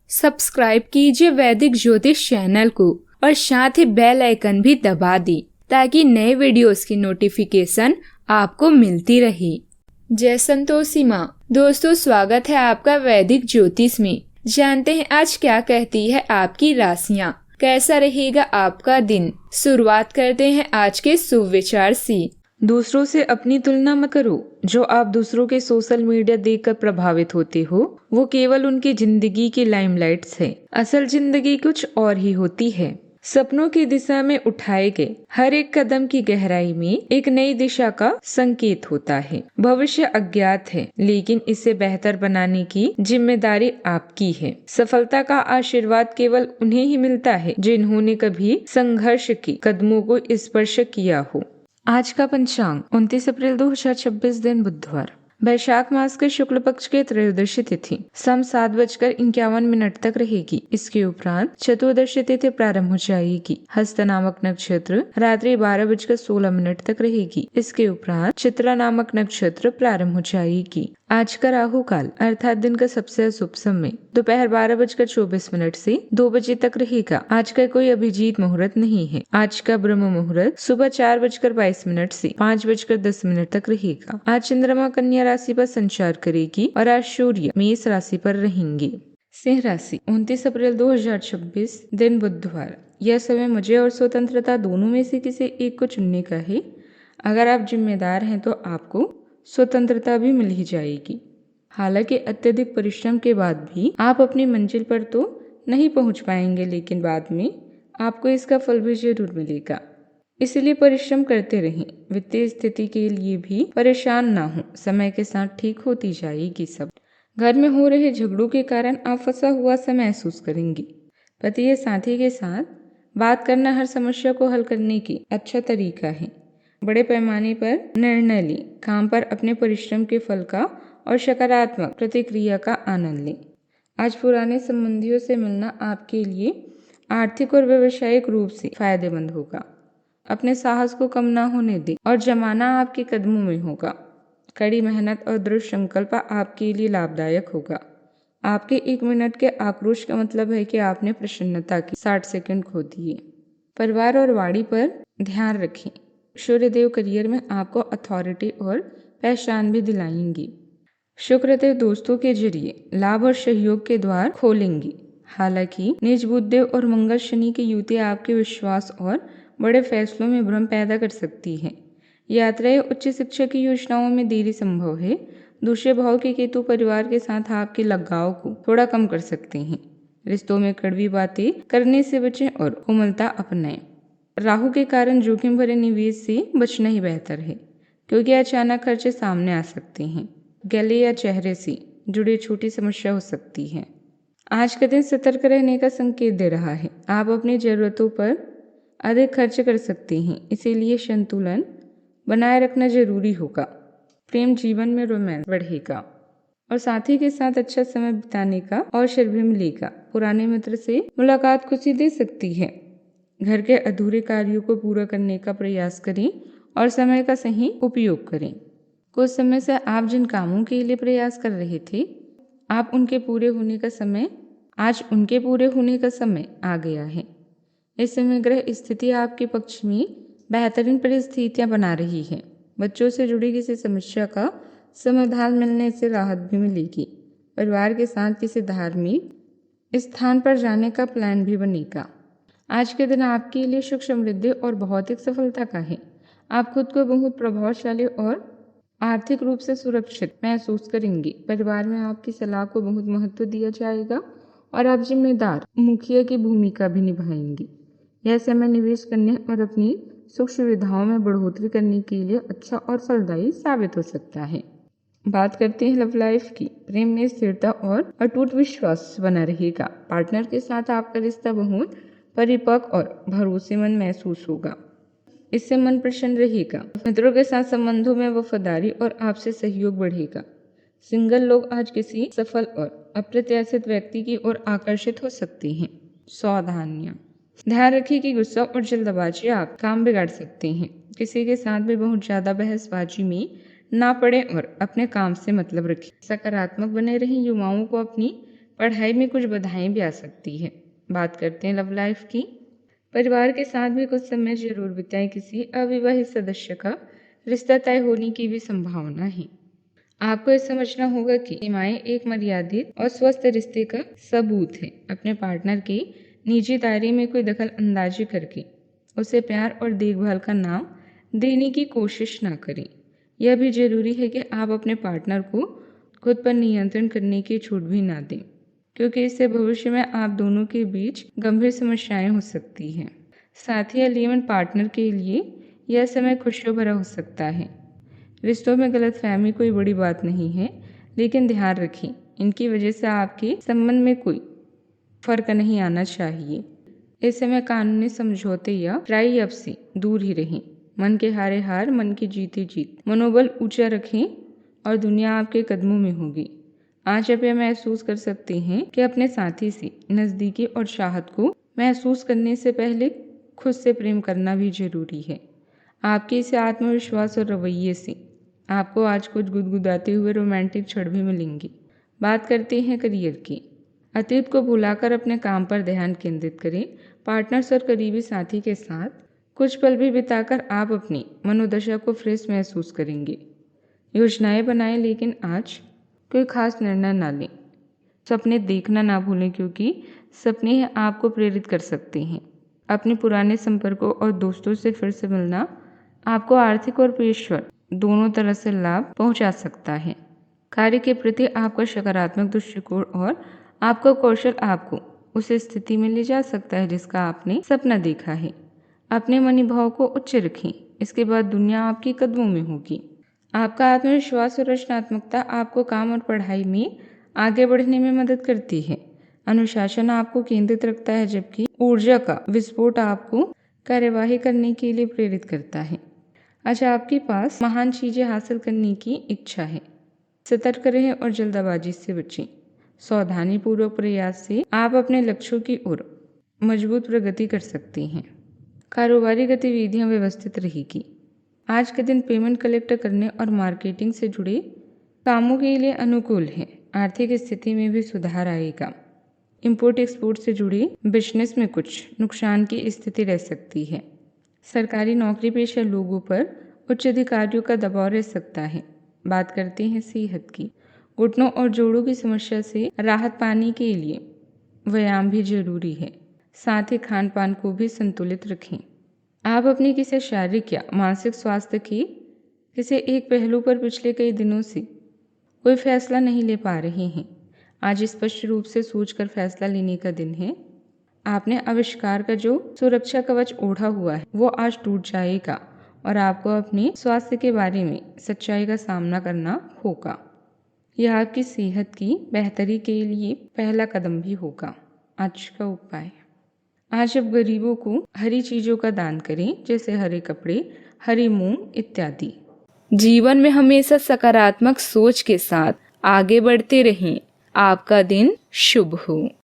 Subscribe कीजिए वैदिक ज्योतिष चैनल को और साथ ही बेल आइकन भी दबा दी ताकि नए वीडियोस की नोटिफिकेशन आपको मिलती रहे। जय संतोषी माँ। दोस्तों, स्वागत है आपका वैदिक ज्योतिष में। जानते हैं आज क्या कहती है आपकी राशियाँ, कैसा रहेगा आपका दिन। शुरुआत करते हैं आज के शुभ विचार से। दूसरों से अपनी तुलना मत करो। जो आप दूसरों के सोशल मीडिया देखकर प्रभावित होते हो वो केवल उनकी जिंदगी की लाइमलाइट्स है। असल जिंदगी कुछ और ही होती है। सपनों की दिशा में उठाए गए हर एक कदम की गहराई में एक नई दिशा का संकेत होता है। भविष्य अज्ञात है लेकिन इसे बेहतर बनाने की जिम्मेदारी आपकी है। सफलता का आशीर्वाद केवल उन्हें ही मिलता है जिन्होंने कभी संघर्ष के कदमों को स्पर्श किया हो। आज का पंचांग 29 अप्रैल 2026 दिन बुधवार, वैशाख मास के शुक्ल पक्ष के त्रयोदशी तिथि शाम 7:51 तक रहेगी। इसके उपरांत चतुर्दशी तिथि प्रारंभ हो जाएगी। हस्त नामक नक्षत्र रात्रि 12:16 तक रहेगी। इसके उपरांत चित्रा नामक नक्षत्र प्रारंभ हो जाएगी। आज का राहु काल अर्थात दिन का सबसे अशुभ समय दोपहर 12:24 से 2 बजे तक रहेगा। आज का कोई अभिजीत मुहूर्त नहीं है। आज का ब्रह्म मुहूर्त सुबह 4:22 से 5:10 तक रहेगा। आज चंद्रमा कन्या राशि पर संचार करेगी और आज सूर्य मेष राशि पर रहेंगे। सिंह राशि 29 अप्रैल 2026 दिन बुधवार। यह समय मुझे और स्वतंत्रता दोनों में से किसी एक को चुनने का है। अगर आप जिम्मेदार हैं तो आपको स्वतंत्रता भी मिल ही जाएगी। हालांकि अत्यधिक परिश्रम के बाद भी आप अपनी मंजिल पर तो नहीं पहुंच पाएंगे, लेकिन बाद में आपको इसका फल भी जरूर मिलेगा। इसलिए परिश्रम करते रहें। वित्तीय स्थिति के लिए भी परेशान ना हो, समय के साथ ठीक होती जाएगी सब। घर में हो रहे झगड़ों के कारण आप फंसा हुआ सा महसूस करेंगे। पति या साथी के साथ बात करना हर समस्या को हल करने की अच्छा तरीका है। बड़े पैमाने पर निर्णय लें। काम पर अपने परिश्रम के फल का और सकारात्मक प्रतिक्रिया का आनंद लें। आज पुराने संबंधियों से मिलना आपके लिए आर्थिक और व्यावसायिक रूप से फायदेमंद होगा। अपने साहस को कम ना होने दें और जमाना आपके कदमों में होगा। कड़ी मेहनत और दृढ़ संकल्प आपके लिए लाभदायक होगा। आपके 1 मिनट के आक्रोश का मतलब है कि आपने प्रसन्नता के 60 सेकंड खो दिए। परिवार और वाणी पर ध्यान रखें। सूर्यदेव करियर में आपको अथॉरिटी और पहचान भी दिलाएंगे। शुक्रदेव दोस्तों के जरिए लाभ और सहयोग के द्वार खोलेंगे। हालांकि निज बुधदेव और मंगल शनि की युति आपके विश्वास और बड़े फैसलों में भ्रम पैदा कर सकती है। यात्रा या उच्च शिक्षा की योजनाओं में देरी संभव है। दूसरे भाव के केतु परिवार के साथ आपके लगाव को थोड़ा कम कर सकते हैं। रिश्तों में कड़वी बातें करने से बचें और कोमलता अपनाएं। राहु के कारण जोखिम भरे निवेश से बचना ही बेहतर है, क्योंकि अचानक खर्चे सामने आ सकते हैं। गले या चेहरे से जुड़ी छोटी समस्या हो सकती है। आज का दिन सतर्क रहने का संकेत दे रहा है। आप अपनी जरूरतों पर अधिक खर्च कर सकते हैं, इसीलिए संतुलन बनाए रखना जरूरी होगा। प्रेम जीवन में रोमांस बढ़ेगा और साथी के साथ अच्छा समय बिताने का अवसर भी मिलेगा। पुराने मित्र से मुलाकात खुशी दे सकती है। घर के अधूरे कार्यों को पूरा करने का प्रयास करें और समय का सही उपयोग करें। कुछ समय से आप जिन कामों के लिए प्रयास कर रहे थे, आज उनके पूरे होने का समय आ गया है। इस समय ग्रह स्थिति आपके पक्ष में बेहतरीन परिस्थितियां बना रही है। बच्चों से जुड़ी किसी समस्या का समाधान मिलने से राहत भी मिलेगी। परिवार के साथ किसी धार्मिक स्थान पर जाने का प्लान भी बनेगा। आज के दिन आपके लिए सुख समृद्धि और भौतिक सफलता का है। आप खुद को बहुत प्रभावशाली और आर्थिक रूप से सुरक्षित महसूस करेंगे। परिवार में आपकी सलाह को बहुत महत्व दिया जाएगा और आप जिम्मेदार मुखिया की भूमिका भी निभाएंगे। यह समय निवेश करने और अपनी सुख सुविधाओं में बढ़ोतरी करने के लिए अच्छा और फलदायी साबित हो सकता है। बात करते हैं लव लाइफ की। प्रेम में स्थिरता और अटूट विश्वास बना रहेगा। पार्टनर के साथ आपका रिश्ता बहुत परिपक्व और भरोसेमंद महसूस होगा। इससे मन प्रसन्न रहेगा। मित्रों के साथ संबंधों में वफादारी और आपसे सहयोग बढ़ेगा। सिंगल लोग आज किसी सफल और अप्रत्याशित व्यक्ति की ओर आकर्षित हो सकते हैं। सावधानियां। ध्यान रखिए कि गुस्सा और जल्दबाजी आप काम बिगाड़ सकते हैं। किसी के साथ भी बहुत ज्यादा बहसबाजी में ना पड़े और अपने काम से मतलब रखें। सकारात्मक बने रहें। युवाओं को अपनी पढ़ाई में कुछ बाधाएं भी आ सकती है। बात करते हैं लव लाइफ की। परिवार के साथ भी कुछ समय जरूर बिताएं। किसी अविवाहित सदस्य का रिश्ता तय होने की भी संभावना है। आपको ये समझना होगा कि सीमाएं एक मर्यादित और स्वस्थ रिश्ते का सबूत है। अपने पार्टनर के निजी दायरे में कोई दखल अंदाजी करके उसे प्यार और देखभाल का नाम देने की कोशिश ना करें। यह भी जरूरी है कि आप अपने पार्टनर को खुद पर नियंत्रण करने की छूट भी ना दें, क्योंकि इससे भविष्य में आप दोनों के बीच गंभीर समस्याएं हो सकती हैं। साथ ही लिव-इन पार्टनर के लिए यह समय खुशियों भरा हो सकता है। रिश्तों में गलतफहमी कोई बड़ी बात नहीं है, लेकिन ध्यान रखें इनकी वजह से आपके संबंध में कोई फर्क नहीं आना चाहिए। इस समय कानूनी समझौते या ट्राई-अप से दूर ही रहें। मन के हारे हार, मन की जीती जीत। मनोबल ऊंचा रखें और दुनिया आपके कदमों में होगी। आज आप यह महसूस कर सकते हैं कि अपने साथी से नजदीकी और चाहत को महसूस करने से पहले खुद से प्रेम करना भी जरूरी है। आपके इस आत्मविश्वास और रवैये से आपको आज कुछ गुदगुदाते हुए रोमांटिक क्षण भी मिलेंगे। बात करते हैं करियर की। अतीत को भुलाकर अपने काम पर ध्यान केंद्रित करें। पार्टनर्स और करीबी साथी के साथ कुछ पल भी बिताकर आप अपनी मनोदशा को फ्रेश महसूस करेंगे। योजनाएं बनाएं, लेकिन आज कोई खास निर्णय ना लें। सपने देखना ना भूलें, क्योंकि सपने आपको प्रेरित कर सकते हैं। अपने पुराने संपर्कों और दोस्तों से फिर से मिलना आपको आर्थिक और पेशेवर दोनों तरह से लाभ पहुंचा सकता है। कार्य के प्रति आपका सकारात्मक दृष्टिकोण और आपका कौशल आपको उस स्थिति में ले जा सकता है जिसका आपने सपना देखा है। अपने मनोभाव को उच्च रखें, इसके बाद दुनिया आपके कदमों में होगी। आपका आत्मविश्वास और रचनात्मकता आपको काम और पढ़ाई में आगे बढ़ने में मदद करती है। अनुशासन आपको केंद्रित रखता है, जबकि ऊर्जा का विस्फोट आपको कार्यवाही करने के लिए प्रेरित करता है। अच्छा, आपके पास महान चीजें हासिल करने की इच्छा है। सतर्क रहें और जल्दबाजी से बचें। सावधानीपूर्वक प्रयास से आप अपने लक्ष्यों की ओर मजबूत प्रगति कर सकते हैं। कारोबारी गतिविधियां व्यवस्थित रहेगी। आज के दिन पेमेंट कलेक्ट करने और मार्केटिंग से जुड़े कामों के लिए अनुकूल है। आर्थिक स्थिति में भी सुधार आएगा। इंपोर्ट एक्सपोर्ट से जुड़े बिजनेस में कुछ नुकसान की स्थिति रह सकती है। सरकारी नौकरी पेशा लोगों पर उच्च अधिकारियों का दबाव रह सकता है। बात करते हैं सेहत की। घुटनों और जोड़ों की समस्या से राहत पाने के लिए व्यायाम भी जरूरी है। साथ ही खान पान को भी संतुलित रखें। आप अपने किसी शारीरिक या मानसिक स्वास्थ्य के किसी एक पहलू पर पिछले कई दिनों से कोई फैसला नहीं ले पा रहे हैं। आज स्पष्ट रूप से सोचकर फैसला लेने का दिन है। आपने आविष्कार का जो सुरक्षा कवच ओढ़ा हुआ है वो आज टूट जाएगा और आपको अपने स्वास्थ्य के बारे में सच्चाई का सामना करना होगा। यह आपकी सेहत की बेहतरी के लिए पहला कदम भी होगा। आज का उपाय, आज आप गरीबों को हरी चीजों का दान करें, जैसे हरे कपड़े, हरी मूंग इत्यादि। जीवन में हमेशा सकारात्मक सोच के साथ आगे बढ़ते रहें। आपका दिन शुभ हो।